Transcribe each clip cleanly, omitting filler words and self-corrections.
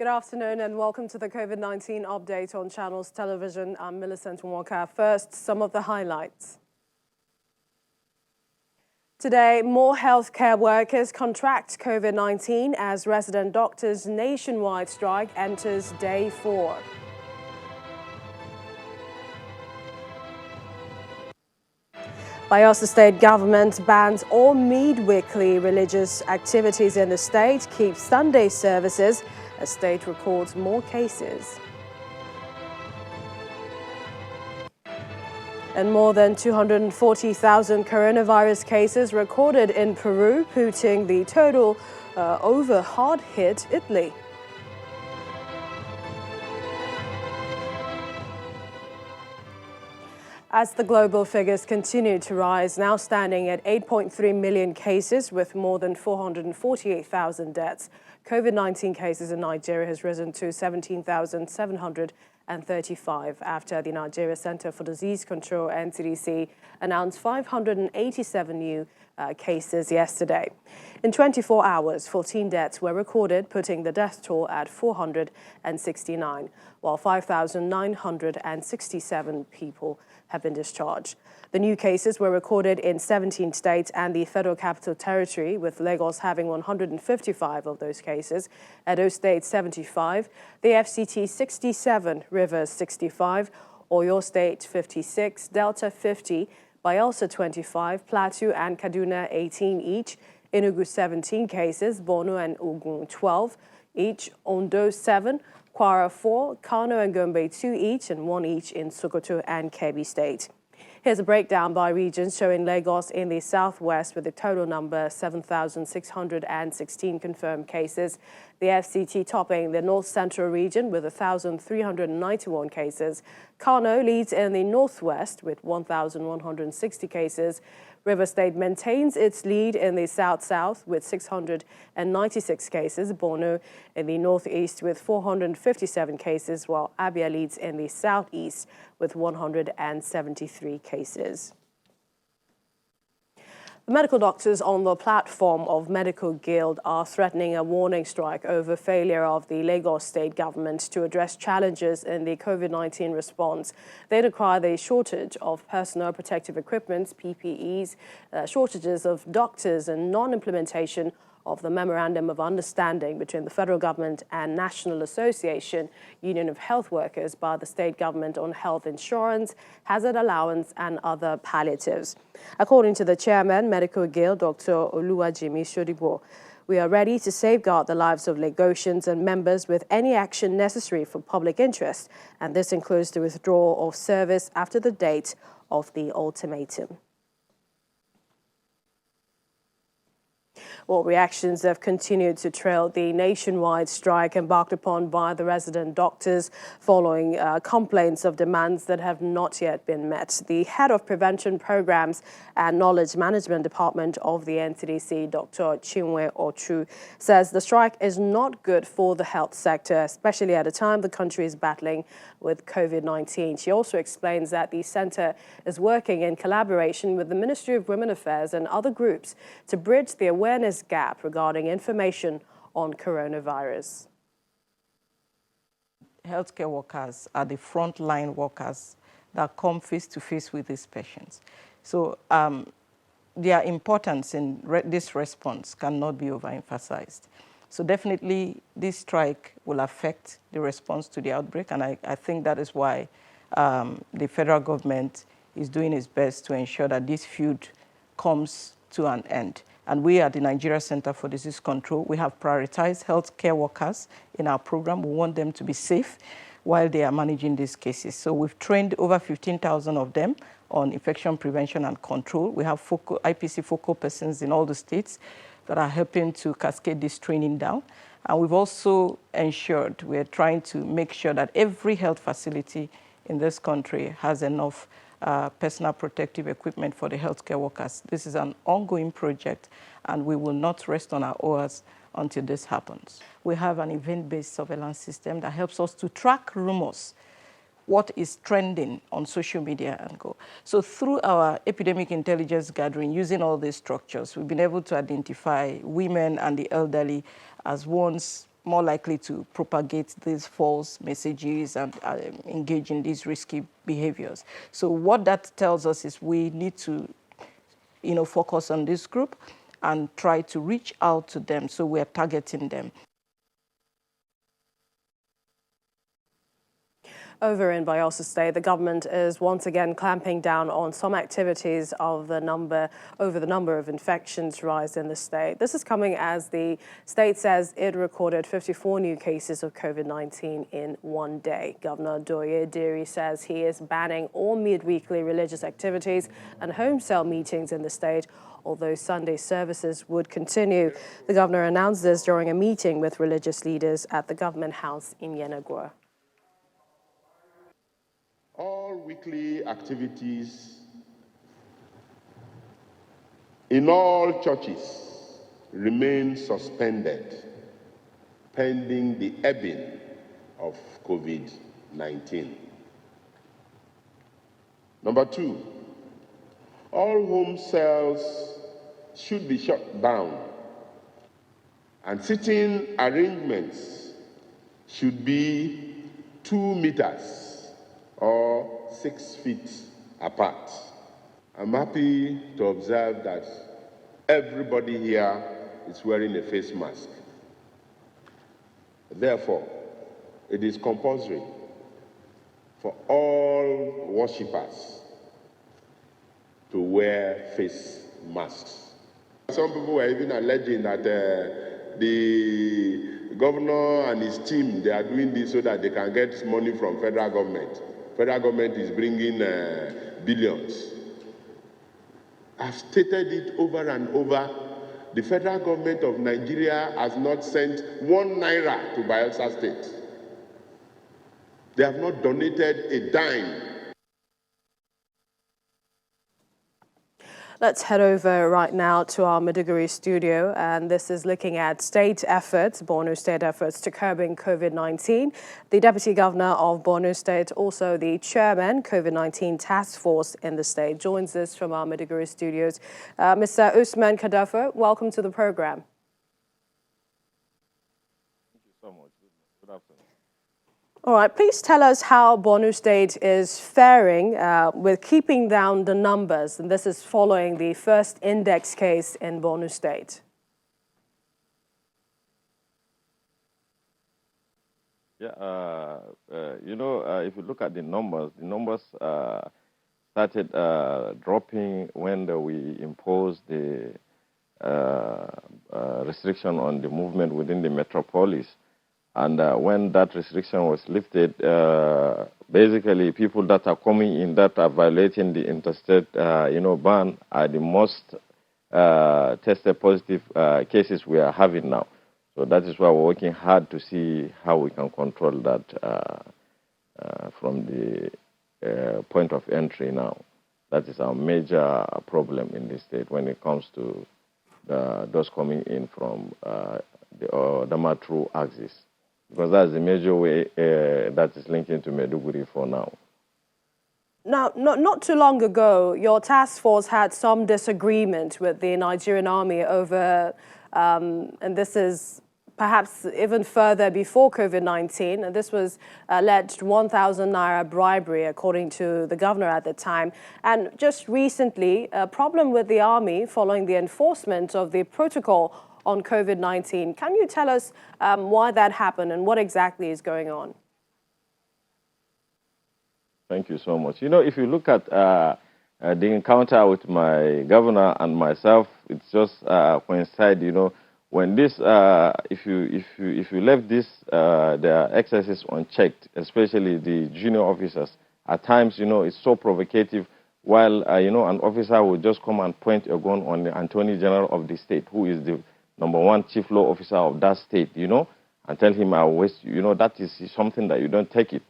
Good afternoon and welcome to the COVID-19 update on Channels Television. I'm Millicent Walker. First, some of the highlights. Today, more healthcare workers contract COVID-19 as resident doctors' nationwide strike enters day 4. Bayelsa State government bans all mid-weekly religious activities in the state, keeps Sunday services as state records more cases. And more than 240,000 coronavirus cases recorded in Peru, putting the total over hard-hit Italy. As the global figures continue to rise, now standing at 8.3 million cases with more than 448,000 deaths, COVID-19 cases in Nigeria has risen to 17,735 after the Nigeria Center for Disease Control (NCDC) announced 587 new cases yesterday. In 24 hours, 14 deaths were recorded, putting the death toll at 469, while 5,967 people have been discharged. The new cases were recorded in 17 states and the Federal Capital Territory, with Lagos having 155 of those cases, Edo State 75, the FCT 67, Rivers 65, Oyo State 56, Delta 50, Bayelsa 25, Plateau and Kaduna 18 each, Enugu 17 cases, Borno and Ogun 12 each, Ondo 7, Kwara 4, Kano and Gombe 2 each, and 1 each in Sokoto and Kebbi State. Here's a breakdown by regions showing Lagos in the southwest with a total number 7,616 confirmed cases. The FCT topping the north central region with 1,391 cases. Kano leads in the northwest with 1,160 cases. River State maintains its lead in the south-south with 696 cases. Borno in the northeast with 457 cases, while Abia leads in the southeast with 173 cases. The medical doctors on the platform of Medical Guild are threatening a warning strike over failure of the Lagos state government to address challenges in the COVID-19 response. They decry the shortage of personal protective equipment, PPEs, shortages of doctors and non-implementation of the Memorandum of Understanding between the federal government and National Association Union of Health Workers by the state government on health insurance, hazard allowance and other palliatives. According to the chairman, Medical Guild, Dr. Oluwajimi Shodibo, we are ready to safeguard the lives of Lagosians and members with any action necessary for public interest, and this includes the withdrawal of service after the date of the ultimatum. Well, reactions have continued to trail the nationwide strike embarked upon by the resident doctors following complaints of demands that have not yet been met. The head of Prevention Programs and Knowledge Management Department of the NCDC, Dr. Chinwe Ochu, says the strike is not good for the health sector, especially at a time the country is battling with COVID-19. She also explains that the center is working in collaboration with the Ministry of Women Affairs and other groups to bridge the awareness gap regarding information on coronavirus. Healthcare workers are the frontline workers that come face to face with these patients. So their importance in this response cannot be overemphasized. So definitely this strike will affect the response to the outbreak, and I think that is why the federal government is doing its best to ensure that this feud comes to an end. And we at the Nigeria Center for Disease Control, we have prioritized healthcare workers in our program. We want them to be safe while they are managing these cases. So we've trained over 15,000 of them on infection prevention and control. We have IPC focal persons in all the states that are helping to cascade this training down. And we've also ensured, we're trying to make sure that every health facility in this country has enough personal protective equipment for the healthcare workers. This is an ongoing project, and we will not rest on our oars until this happens. We have an event-based surveillance system that helps us to track rumors, what is trending on social media and go. So through our epidemic intelligence gathering, using all these structures, we've been able to identify women and the elderly as ones more likely to propagate these false messages and engage in these risky behaviors. So what that tells us is we need to, focus on this group and try to reach out to them. So we're targeting them. Over in Bayelsa State, the government is once again clamping down on some activities of the number of infections rise in the state. This is coming as the state says it recorded 54 new cases of COVID-19 in one day. Governor Doye Diri says he is banning all mid-weekly religious activities and home cell meetings in the state, although Sunday services would continue. The governor announced this during a meeting with religious leaders at the government house in Yenagoa. All weekly activities in all churches remain suspended pending the ebbing of COVID-19. Number 2, all home cells should be shut down and sitting arrangements should be 2 meters or 6 feet apart. I'm happy to observe that everybody here is wearing a face mask. Therefore, it is compulsory for all worshippers to wear face masks. Some people were even alleging that the governor and his team, they are doing this so that they can get money from federal government. Federal government is bringing billions. I've stated it over and over. The federal government of Nigeria has not sent 1 naira to Bayelsa State. They have not donated a dime. Let's head over right now to our Maiduguri studio, and this is looking at state efforts, Borno state efforts to curbing COVID-19. The Deputy Governor of Borno State, also the Chairman, COVID-19 Task Force in the state, joins us from our Maiduguri studios. Mr. Usman Kadafo, welcome to the program. Thank you so much. Good afternoon. All right, please tell us how Borno State is faring with keeping down the numbers, and this is following the first index case in Borno State. Yeah, if you look at the numbers started dropping when we imposed the restriction on the movement within the metropolis. And when that restriction was lifted, basically people that are coming in that are violating the interstate, ban are the most tested positive cases we are having now. So that is why we're working hard to see how we can control that from the point of entry now. That is our major problem in this state when it comes to those coming in from the Damatru axis. Because that's the major way that is linking to Maiduguri for now. Now, not too long ago, your task force had some disagreement with the Nigerian army over, and this is perhaps even further before COVID-19, and this was alleged 1,000 naira bribery, according to the governor at the time. And just recently, a problem with the army following the enforcement of the protocol on COVID-19. Can you tell us why that happened and what exactly is going on? Thank you so much. If you look at the encounter with my governor and myself, it's just coincide. When this, if you left this, their excesses unchecked, especially the junior officers, at times, it's so provocative. While an officer would just come and point a gun on the Attorney General of the state, who is the #1 chief law officer of that state, and tell him, that is something that you don't take it.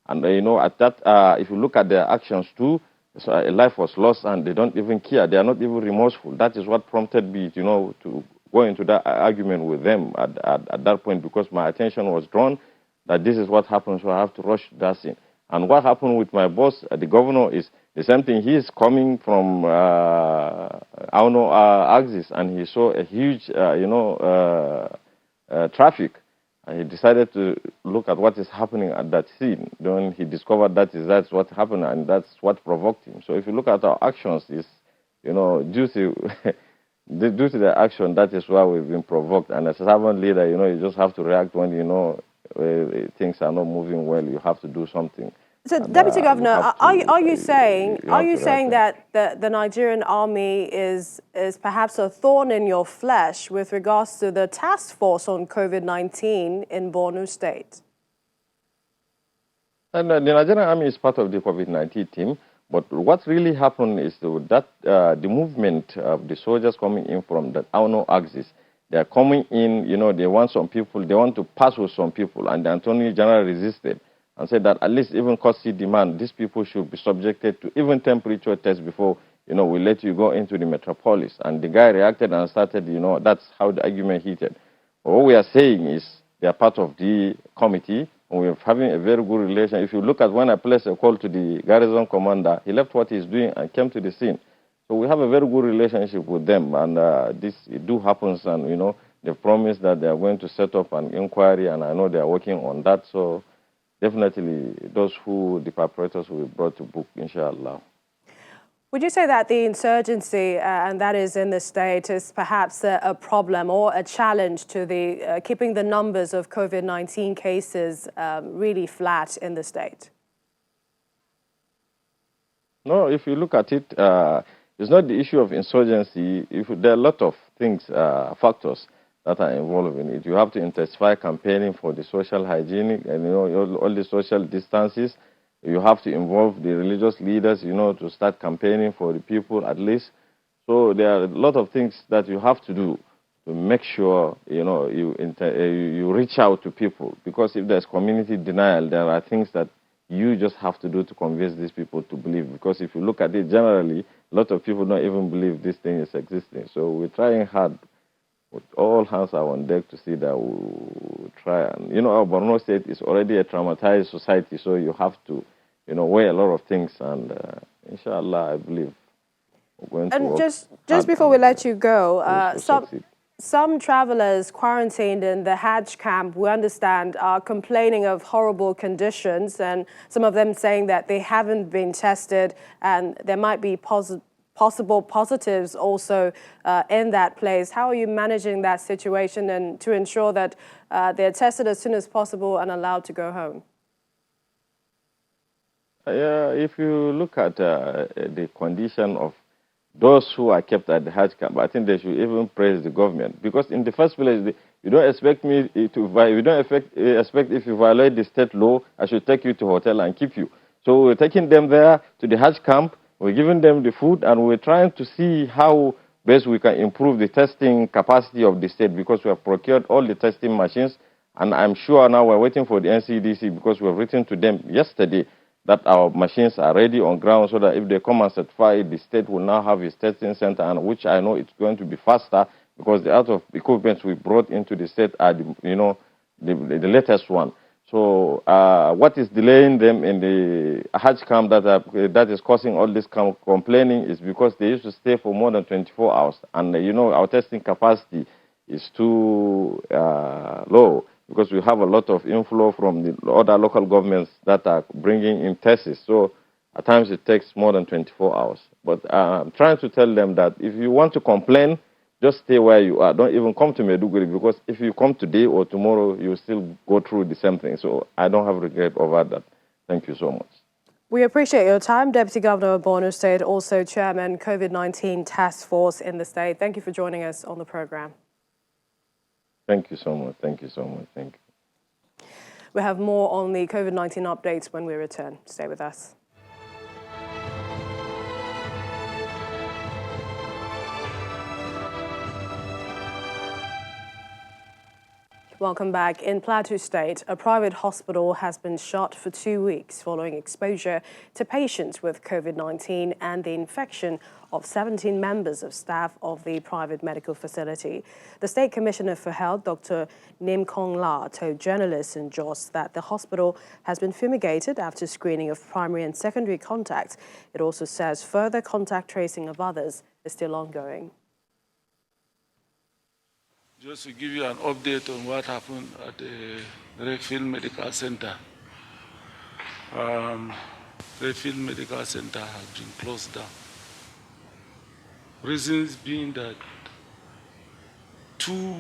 And, at that, if you look at their actions too, so a life was lost and they don't even care. They are not even remorseful. That is what prompted me, to go into that argument with them at that point, because my attention was drawn that this is what happened, so I have to rush that scene. And what happened with my boss, the governor, is the same thing. He is coming from axis, and he saw a huge, traffic. And he decided to look at what is happening at that scene. Then he discovered that's what happened, and that's what provoked him. So if you look at our actions, is due to due to the action, that is why we've been provoked. And as a servant leader, you just have to react when things are not moving well. You have to do something. So, Deputy Governor, are you saying that the Nigerian army is perhaps a thorn in your flesh with regards to the task force on COVID-19 in Borno State? And the Nigerian army is part of the COVID-19 team. But what really happened is that the movement of the soldiers coming in from the Auno axis, they are coming in. They want some people. They want to pass with some people, and the Attorney General resisted and said that at least even courtesy demand, these people should be subjected to even temperature tests before, we let you go into the metropolis. And the guy reacted and started, that's how the argument heated. But what we are saying is they are part of the committee, and we are having a very good relation. If you look at when I placed a call to the garrison commander, he left what he's doing and came to the scene. So we have a very good relationship with them, and it happens, and, they've promised that they are going to set up an inquiry, and I know they are working on that. So definitely, the perpetrators will be brought to book, inshallah. Would you say that the insurgency, and that is in the state, is perhaps a problem or a challenge to the keeping the numbers of COVID-19 cases really flat in the state? No, if you look at it, it's not the issue of insurgency. There are a lot of things, factors that are involved in it. You have to intensify campaigning for the social hygienic and all the social distances. You have to involve the religious leaders, to start campaigning for the people at least. So there are a lot of things that you have to do to make sure you reach out to people. Because if there's community denial, there are things that you just have to do to convince these people to believe. Because if you look at it generally, a lot of people don't even believe this thing is existing. So we're trying hard. All hands are on deck to see that we try. And, our Borno State is already a traumatized society, so you have to, weigh a lot of things. And inshallah, I believe we're going to work. And just before we let you go, some travelers quarantined in the Hajj camp, we understand, are complaining of horrible conditions, and some of them saying that they haven't been tested and there might be possible positives also in that place. How are you managing that situation and to ensure that they're tested as soon as possible and allowed to go home? If you look at the condition of those who are kept at the Hajj camp, I think they should even praise the government, because in the first place, you don't expect me to. You don't expect if you violate the state law, I should take you to a hotel and keep you. So we're taking them there to the Hajj camp. We're giving them the food, and we're trying to see how best we can improve the testing capacity of the state, because we have procured all the testing machines, and I'm sure now we're waiting for the NCDC, because we have written to them yesterday that our machines are ready on ground, so that if they come and certify, the state will now have its testing center, and which I know it's going to be faster, because the out of equipment we brought into the state are the latest one. So what is delaying them in the Hajj camp that is causing all this complaining is because they used to stay for more than 24 hours. And, our testing capacity is too low, because we have a lot of inflow from the other local governments that are bringing in tests. So at times it takes more than 24 hours. But I'm trying to tell them that if you want to complain, just stay where you are. Don't even come to Maiduguri, because if you come today or tomorrow, you will still go through the same thing. So I don't have regret over that. Thank you so much. We appreciate your time, Deputy Governor of Borno State, also Chairman COVID-19 Task Force in the state. Thank you for joining us on the program. Thank you so much. Thank you so much. Thank you. We have more on the COVID-19 updates when we return. Stay with us. Welcome back. In Plateau State, a private hospital has been shut for 2 weeks following exposure to patients with COVID-19 and the infection of 17 members of staff of the private medical facility. The State Commissioner for Health, Dr. Nim Kong La, told journalists in Jos that the hospital has been fumigated after screening of primary and secondary contacts. It also says further contact tracing of others is still ongoing. Just to give you an update on what happened at the Redfield Medical Center. Redfield Medical Center has been closed down. Reasons being that 2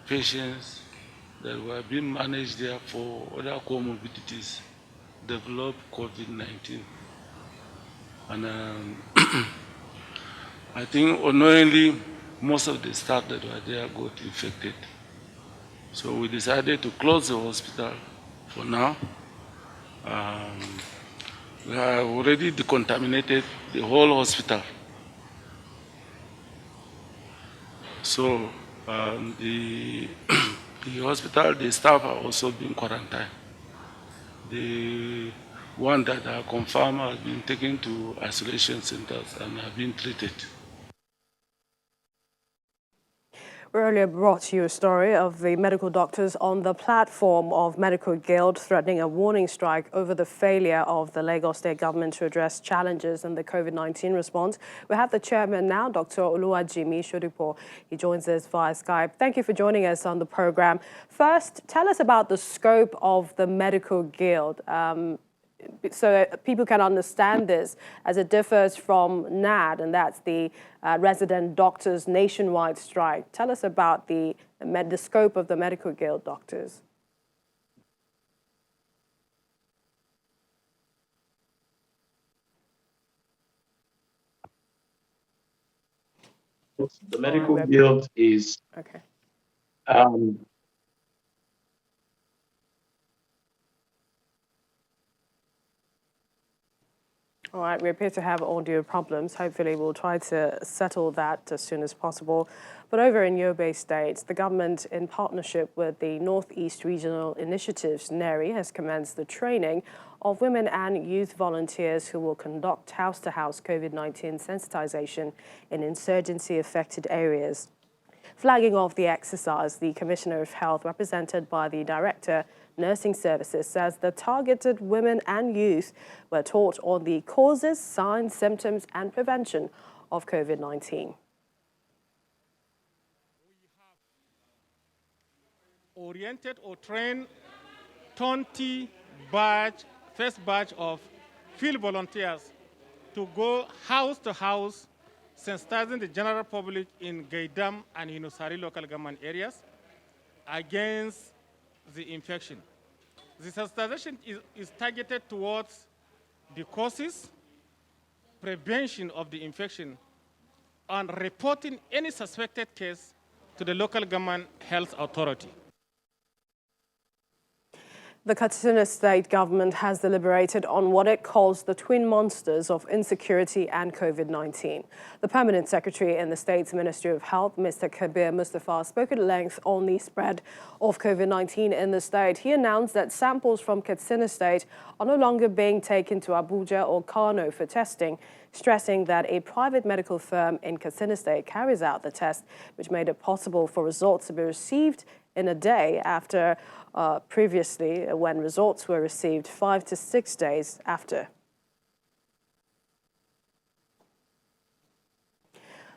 patients that were being managed there for other comorbidities developed COVID-19. And I think unknowingly, most of the staff that were there got infected. So we decided to close the hospital for now. We have already decontaminated the whole hospital. So the hospital, the staff are also being quarantined. The one that are confirmed has been taken to isolation centers and have been treated. We earlier brought you a story of the medical doctors on the platform of Medical Guild threatening a warning strike over the failure of the Lagos state government to address challenges in the COVID-19 response. We have the chairman now, Dr. Oluwajimi Shodipo. He joins us via Skype. Thank you for joining us on the program. First, tell us about the scope of the Medical Guild. So that people can understand this, as it differs from NAD, and that's the resident doctors nationwide strike. Tell us about the scope of the Medical Guild doctors. The Medical Guild is okay. All right, we appear to have audio problems. Hopefully we'll try to settle that as soon as possible. But over in Yobe State, the government, in partnership with the Northeast Regional Initiatives, NERI, has commenced the training of women and youth volunteers who will conduct house-to-house COVID-19 sensitization in insurgency-affected areas. Flagging off the exercise, the Commissioner of Health, represented by the Director Nursing Services, says the targeted women and youth were taught on the causes, signs, symptoms and prevention of COVID-19. We have oriented or trained 20 first batch of field volunteers to go house to house, sensitizing the general public in Gaidam and Yunusari local government areas against the infection. The sensitization is targeted towards the causes, prevention of the infection, and reporting any suspected case to the local government health authority. The Katsina state government has deliberated on what it calls the twin monsters of insecurity and COVID-19. The permanent secretary in the state's Ministry of Health, Mr. Kabir Mustafa, spoke at length on the spread of COVID-19 in the state. He announced that samples from Katsina state are no longer being taken to Abuja or Kano for testing, stressing that a private medical firm in Katsina state carries out the test, which made it possible for results to be received in a day after previously when results were received 5 to 6 days after.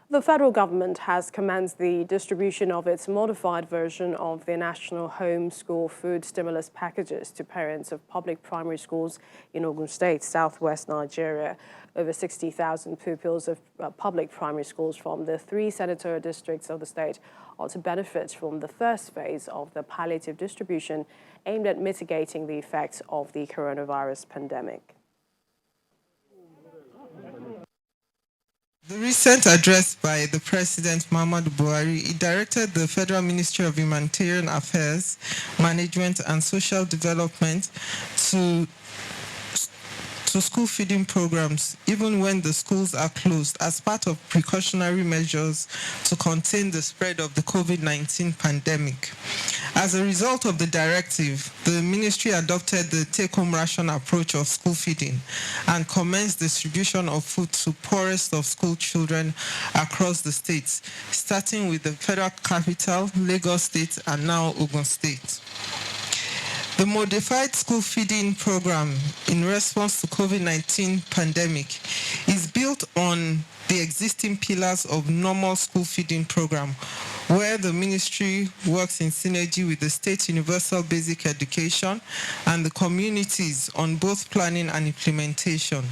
The federal government has commenced the distribution of its modified version of the National Home School Food Stimulus Packages to parents of public primary schools in Ogun State, southwest Nigeria. Over 60,000 pupils of public primary schools from the 3 senatorial districts of the state are to benefit from the first phase of the palliative distribution aimed at mitigating the effects of the coronavirus pandemic. The recent address by the President Muhammadu Buhari, he directed the Federal Ministry of Humanitarian Affairs, Management and Social Development to school feeding programs, even when the schools are closed, as part of precautionary measures to contain the spread of the COVID-19 pandemic. As a result of the directive, the ministry adopted the take-home ration approach of school feeding and commenced distribution of food to poorest of school children across the states, starting with the federal capital, Lagos State, and now Ogun State. The modified school feeding program in response to COVID-19 pandemic is built on the existing pillars of normal school feeding program, where the ministry works in synergy with the State Universal Basic Education and the communities on both planning and implementation.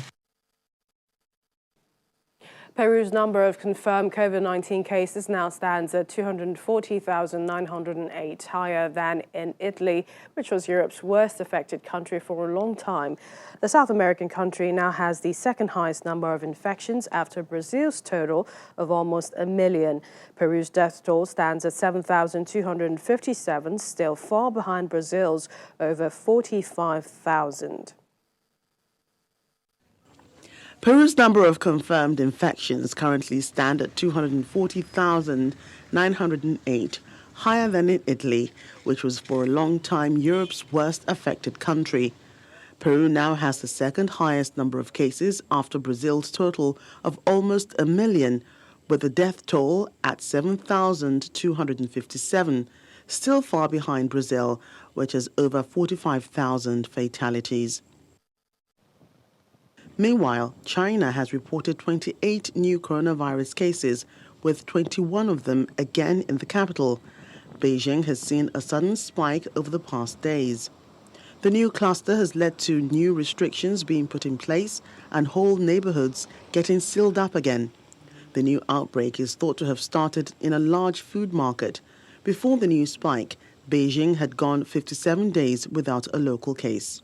Peru's number of confirmed COVID-19 cases now stands at 240,908, higher than in Italy, which was Europe's worst affected country for a long time. The South American country now has the second highest number of infections after Brazil's total of almost 1 million. Peru's death toll stands at 7,257, still far behind Brazil's over 45,000. Peru's number of confirmed infections currently stand at 240,908, higher than in Italy, which was for a long time Europe's worst affected country. Peru now has the second highest number of cases after Brazil's total of almost 1 million, with the death toll at 7,257, still far behind Brazil, which has over 45,000 fatalities. Meanwhile, China has reported 28 new coronavirus cases, with 21 of them again in the capital. Beijing has seen a sudden spike over the past days. The new cluster has led to new restrictions being put in place and whole neighborhoods getting sealed up again. The new outbreak is thought to have started in a large food market. Before the new spike, Beijing had gone 57 days without a local case.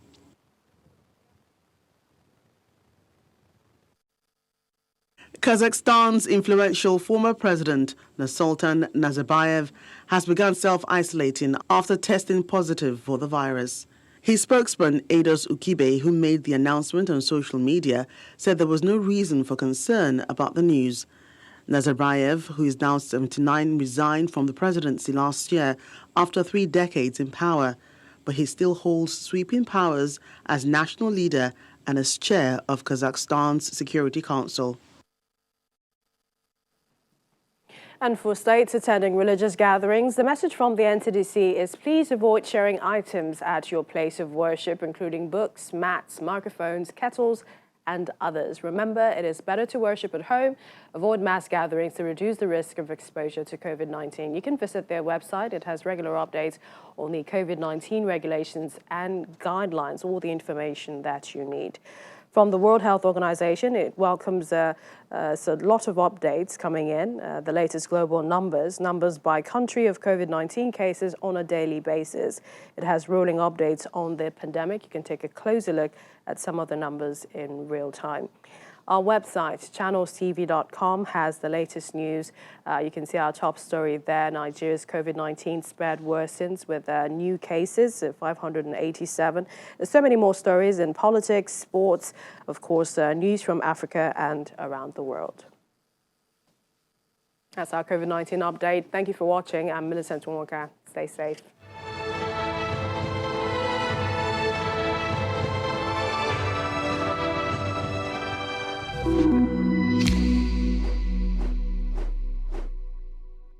Kazakhstan's influential former president, Nursultan Nazarbayev, has begun self-isolating after testing positive for the virus. His spokesman, Ados Ukibe, who made the announcement on social media, said there was no reason for concern about the news. Nazarbayev, who is now 79, resigned from the presidency last year after 3 decades in power, but he still holds sweeping powers as national leader and as chair of Kazakhstan's Security Council. And for states attending religious gatherings, the message from the NCDC is please avoid sharing items at your place of worship, including books, mats, microphones, kettles, and others. Remember, it is better to worship at home, avoid mass gatherings to reduce the risk of exposure to COVID-19. You can visit their website. It has regular updates on the COVID-19 regulations and guidelines, all the information that you need. From the World Health Organization, it welcomes a lot of updates coming in, the latest global numbers by country of COVID-19 cases on a daily basis. It has rolling updates on the pandemic. You can take a closer look at some of the numbers in real time. Our website, channelstv.com, has the latest news. You can see our top story there. Nigeria's COVID-19 spread worsens with new cases, 587. There's so many more stories in politics, sports, of course, news from Africa and around the world. That's our COVID-19 update. Thank you for watching. I'm Millicent Nwaka. Stay safe.